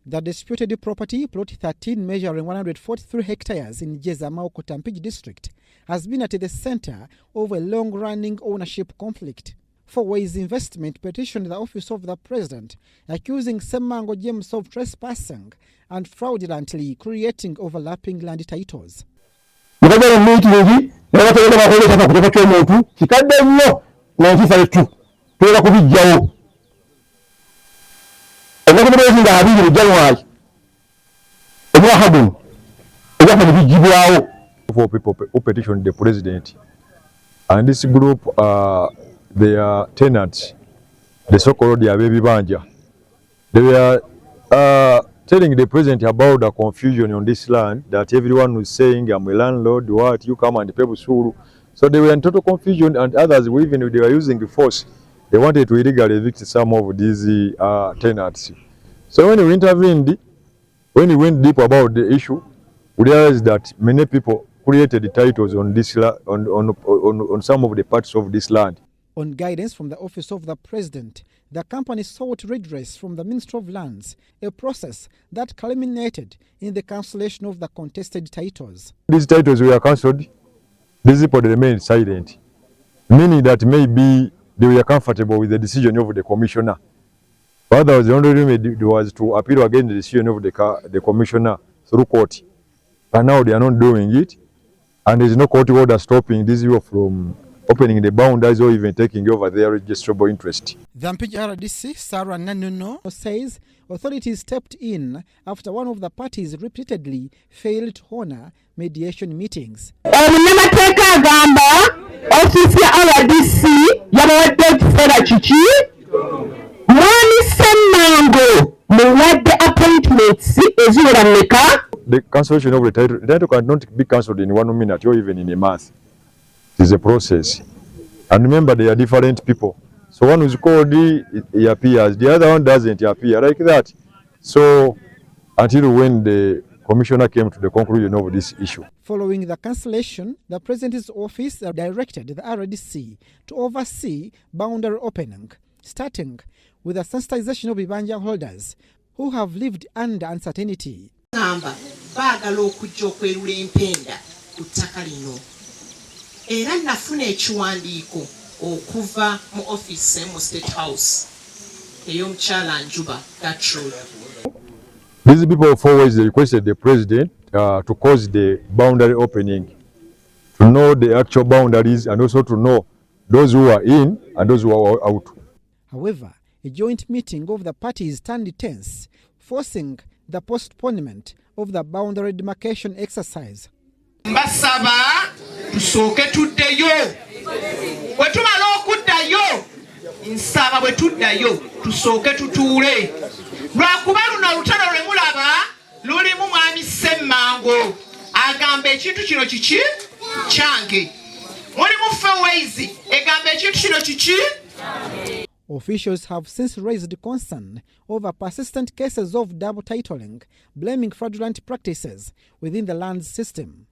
The disputed property, plot 13 measuring 143 hectares in Jezza, Mawokota, Mpigi District, has been at the center of a long-running ownership conflict. For Ways Investment petitioned the Office of the President, accusing Ssemmango James of trespassing and fraudulently creating overlapping land titles. For people who petitioned the president, and this group they are tenants, the so-called bibanja. They were telling the president about the confusion on this land, that everyone was saying, I'm a landlord, what, you come and pay usuru. So they were in total confusion, and others, even if they were using the force, they wanted to illegally evict some of these tenants. So when we intervened, when we went deep about the issue, we realized that many people created the titles on this on some of the parts of this land. On guidance from the Office of the President, the company sought redress from the Ministry of Lands, a process that culminated in the cancellation of the contested titles. These titles were cancelled. These people remained silent, meaning that maybe they were comfortable with the decision of the commissioner. Others, the only remedy was to appeal against the decision of the commissioner through court. But now they are not doing it, and there is no court order stopping these people from opening the boundaries or even taking over their registrable interest. The Mpigi RDC, Sarah Nanono, says authorities stepped in after one of the parties repeatedly failed to honor mediation meetings. The cancellation of the title cannot be cancelled in 1 minute or even in a month. It is a process. And remember, they are different people. So one who's called, he appears. The other one doesn't appear like that. So until when the commissioner came to the conclusion of this issue. Following the cancellation, the President's office directed the RDC to oversee boundary opening, starting with the sensitization of bibanja holders who have lived under uncertainty. Era nafuna ekiwandiiko okuva mu office mu State House ey'omukyala Njuba Gertrude. These people forwards they requested the president to cause the boundary opening, to know the actual boundaries and also to know those who are in and those who are out. However, a joint meeting of the parties turned tense, forcing the postponement of the boundary demarcation exercise. Mbasaba tusooke tuddeyo bwe tumala okuddayo nsaba bwe tuddayo tusooke tutuule lwakuba luno olutalo lwe mulaba lulimu mwami Ssemmango agamba ekintu kino kiki kyange, mulimu Ways egamba ekintu kino kiki. Officials have since raised concern over persistent cases of double titling, blaming fraudulent practices within the land system.